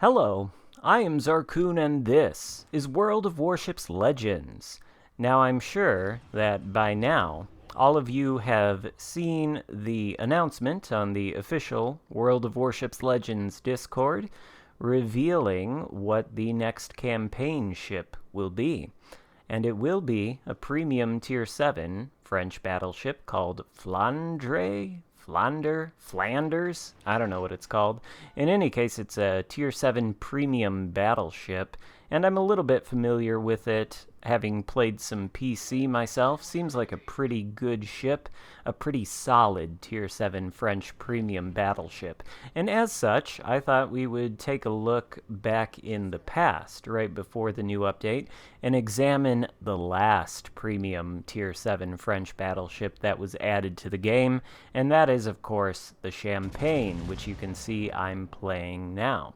Hello, I am Xarkun and this is World of Warships Legends. Now I'm sure that by now all of you have seen the announcement on the official World of Warships Legends Discord revealing what the next campaign ship will be. And it will be a premium Tier 7 French battleship called Flanders? I don't know what it's called. In any case, it's a Tier 7 premium battleship, and I'm a little bit familiar with it, having played some PC myself. Seems like a pretty good ship, a pretty solid Tier 7 French premium battleship. And as such, I thought we would take a look back in the past, right before the new update, and examine the last premium Tier 7 French battleship that was added to the game, and that is, of course, the Champagne, which you can see I'm playing now.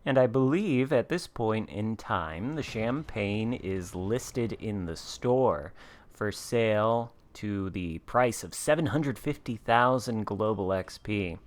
And I believe at this point in time, the Champagne is listed in the store for sale to the price of 750,000 global XP.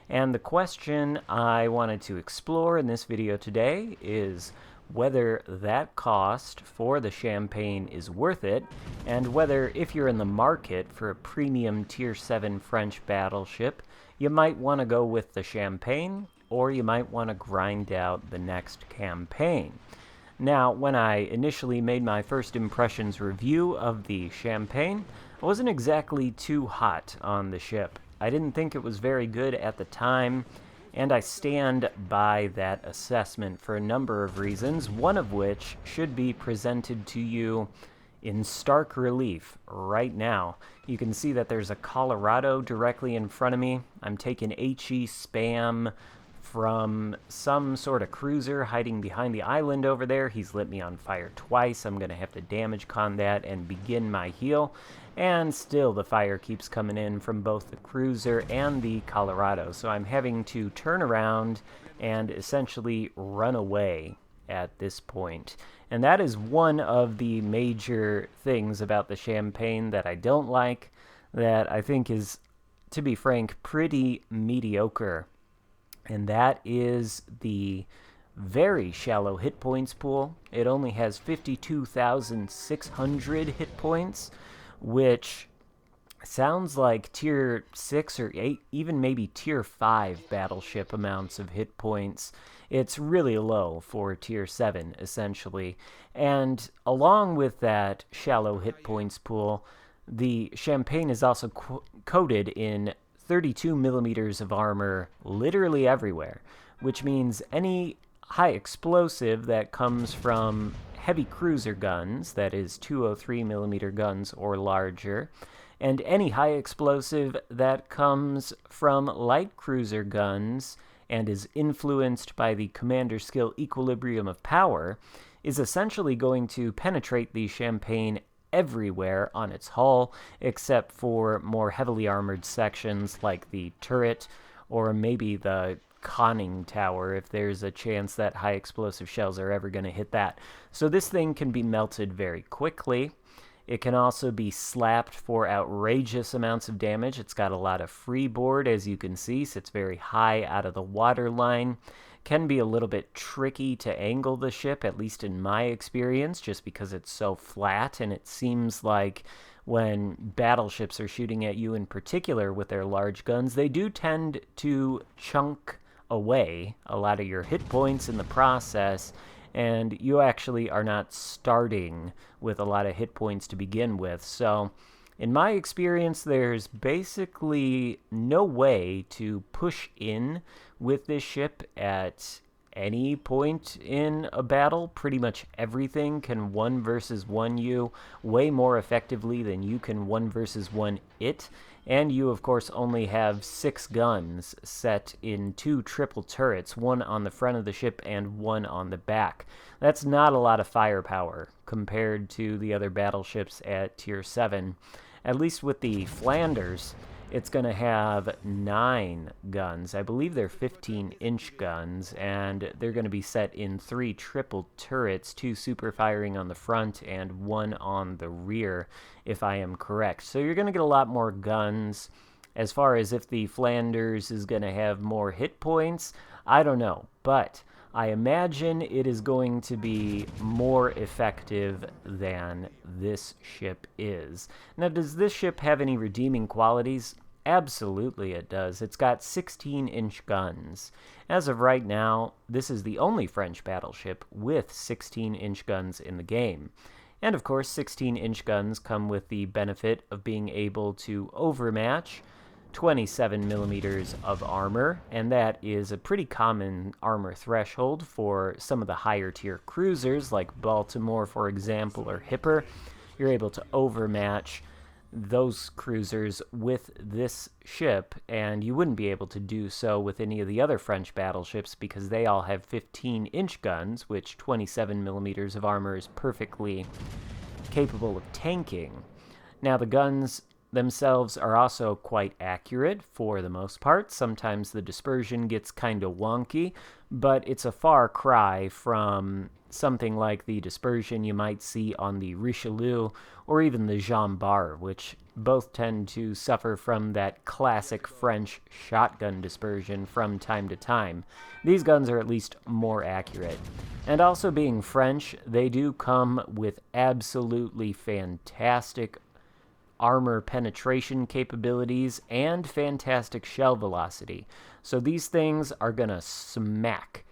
And the question I wanted to explore in this video today is whether that cost for the Champagne is worth it, and whether if you're in the market for a premium Tier 7 French battleship, you might want to go with the Champagne, or you might want to grind out the next campaign. Now, when I initially made my first impressions review of the Champagne, I wasn't exactly too hot on the ship. I didn't think it was very good at the time, and I stand by that assessment for a number of reasons, one of which should be presented to you in stark relief right now. You can see that there's a Colorado directly in front of me. I'm taking HE spam from some sort of cruiser hiding behind the island over there. He's lit me on fire twice. I'm going to have to damage con that and begin my heal. And still the fire keeps coming in from both the cruiser and the Colorado. So I'm having to turn around and essentially run away at this point. And that is one of the major things about the Champagne that I don't like, that I think is, to be frank, pretty mediocre. And that is the very shallow hit points pool. It only has 52,600 hit points, which sounds like Tier 6 or 8, even maybe Tier 5 battleship amounts of hit points. It's really low for Tier 7, essentially. And along with that shallow hit points pool, the Champagne is also coated in 32 millimeters of armor literally everywhere, which means any high explosive that comes from heavy cruiser guns, that is 203 millimeter guns or larger, and any high explosive that comes from light cruiser guns and is influenced by the commander skill equilibrium of power, is essentially going to penetrate the Champagne everywhere on its hull, except for more heavily armored sections like the turret or maybe the conning tower, if there's a chance that high explosive shells are ever going to hit that. So this thing can be melted very quickly. It can also be slapped for outrageous amounts of damage. It's got a lot of freeboard, as you can see, sits very high out of the water line. Can be a little bit tricky to angle the ship, at least in my experience, just because it's so flat, and it seems like when battleships are shooting at you in particular with their large guns, they do tend to chunk away a lot of your hit points in the process, and you actually are not starting with a lot of hit points to begin with. So in my experience, there's basically no way to push in with this ship at any point in a battle. Pretty much everything can 1 versus 1 you way more effectively than you can 1 versus 1 it. And you, of course, only have 6 guns set in 2 triple turrets, 1 on the front of the ship and 1 on the back. That's not a lot of firepower compared to the other battleships at Tier 7. At least with the Flanders, it's going to have 9 guns. I believe they're 15-inch guns, and they're going to be set in 3 triple turrets, 2 super firing on the front and 1 on the rear, if I am correct. So you're going to get a lot more guns. As far as if the Flanders is going to have more hit points, I don't know. But I imagine it is going to be more effective than this ship is. Now, does this ship have any redeeming qualities? Absolutely it does. It's got 16-inch guns. As of right now, this is the only French battleship with 16-inch guns in the game. And of course, 16-inch guns come with the benefit of being able to overmatch 27 millimeters of armor, and that is a pretty common armor threshold for some of the higher tier cruisers like Baltimore, for example, or Hipper. You're able to overmatch those cruisers with this ship, and you wouldn't be able to do so with any of the other French battleships because they all have 15-inch guns, which 27 millimeters of armor is perfectly capable of tanking. Now, the guns themselves are also quite accurate for the most part. Sometimes the dispersion gets kind of wonky, but it's a far cry from something like the dispersion you might see on the Richelieu or even the Jean Bar, which both tend to suffer from that classic French shotgun dispersion from time to time. These guns are at least more accurate. And also being French, they do come with absolutely fantastic armor penetration capabilities and fantastic shell velocity. So these things are going to smack.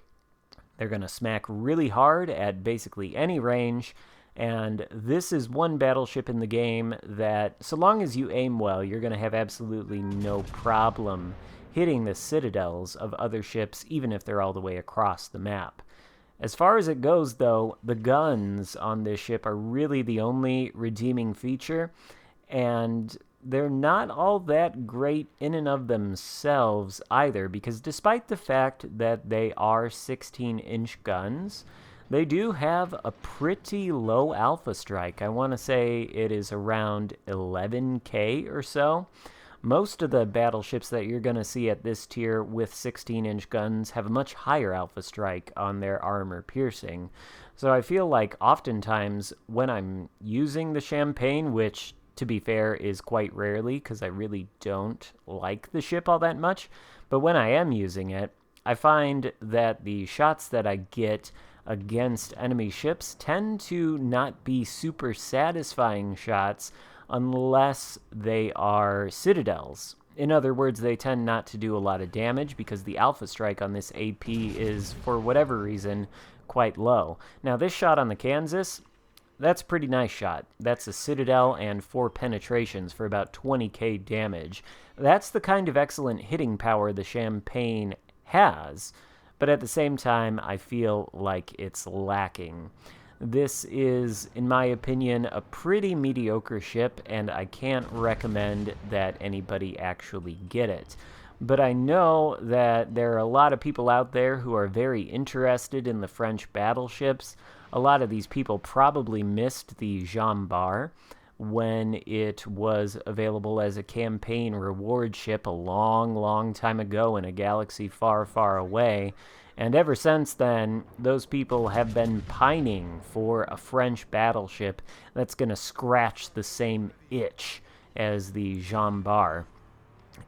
They're going to smack really hard at basically any range, and this is one battleship in the game that, so long as you aim well, you're going to have absolutely no problem hitting the citadels of other ships, even if they're all the way across the map. As far as it goes, though, the guns on this ship are really the only redeeming feature, and they're not all that great in and of themselves either, because despite the fact that they are 16-inch guns, they do have a pretty low alpha strike. I want to say it is around 11k or so. Most of the battleships that you're going to see at this tier with 16-inch guns have a much higher alpha strike on their armor piercing. So I feel like oftentimes when I'm using the Champagne, which to be fair is quite rarely because I really don't like the ship all that much, but when I am using it, I find that the shots that I get against enemy ships tend to not be super satisfying shots unless they are citadels. In other words, they tend not to do a lot of damage because the alpha strike on this AP is, for whatever reason, quite low. Now, this shot on the Kansas, that's a pretty nice shot. That's a citadel and 4 penetrations for about 20k damage. That's the kind of excellent hitting power the Champagne has, but at the same time, I feel like it's lacking. This is, in my opinion, a pretty mediocre ship, and I can't recommend that anybody actually get it. But I know that there are a lot of people out there who are very interested in the French battleships. A lot of these people probably missed the Jean Bar when it was available as a campaign reward ship a long, long time ago in a galaxy far, far away. And ever since then, those people have been pining for a French battleship that's going to scratch the same itch as the Jean Bar.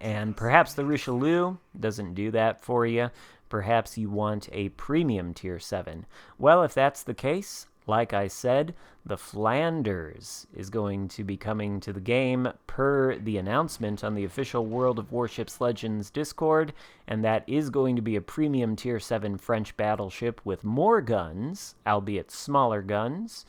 And perhaps the Richelieu doesn't do that for you. Perhaps you want a premium Tier 7. Well, if that's the case, like I said, the Flanders is going to be coming to the game per the announcement on the official World of Warships Legends Discord, and that is going to be a premium Tier 7 French battleship with more guns, albeit smaller guns.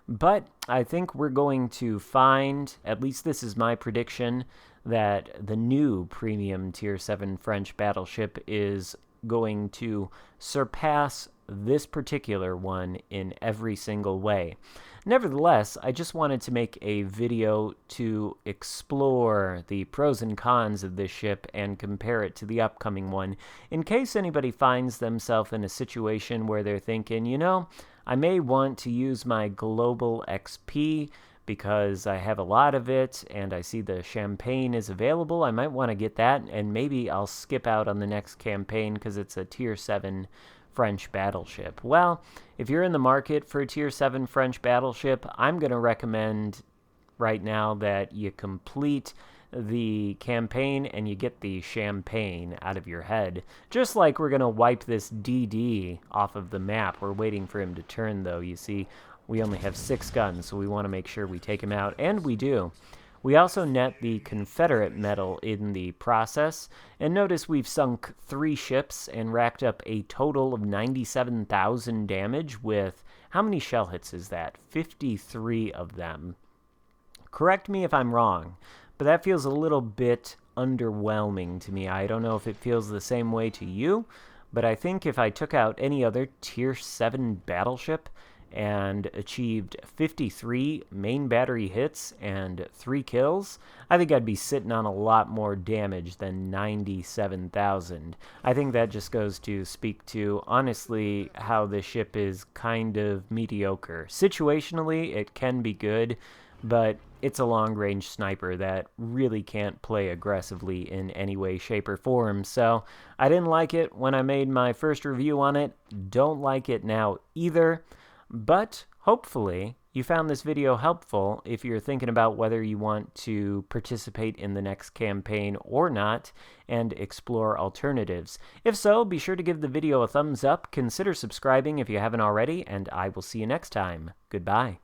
But I think we're going to find, at least this is my prediction, that the new premium Tier 7 French battleship is going to surpass this particular one in every single way. Nevertheless, I just wanted to make a video to explore the pros and cons of this ship and compare it to the upcoming one, in case anybody finds themselves in a situation where they're thinking, you know, I may want to use my global XP because I have a lot of it and I see the Champagne is available. I might want to get that, and maybe I'll skip out on the next campaign because it's a Tier 7 French battleship. Well, if you're in the market for a Tier 7 French battleship, I'm going to recommend right now that you complete the campaign and you get the champagne out of your head. Just like we're going to wipe this DD off of the map. We're waiting for him to turn, though. You see, we only have 6 guns, so we want to make sure we take him out, and we do. We also net the Confederate medal in the process, and notice we've sunk 3 ships and racked up a total of 97,000 damage with, how many shell hits is that? 53 of them. Correct me if I'm wrong, but that feels a little bit underwhelming to me. I don't know if it feels the same way to you, but I think if I took out any other Tier 7 battleship and achieved 53 main battery hits and 3 kills, I think I'd be sitting on a lot more damage than 97,000. I think that just goes to speak to, honestly, how this ship is kind of mediocre. Situationally, it can be good, but it's a long-range sniper that really can't play aggressively in any way, shape, or form. So I didn't like it when I made my first review on it. Don't like it now either. But hopefully you found this video helpful if you're thinking about whether you want to participate in the next campaign or not and explore alternatives. If so, be sure to give the video a thumbs up, consider subscribing if you haven't already, and I will see you next time. Goodbye.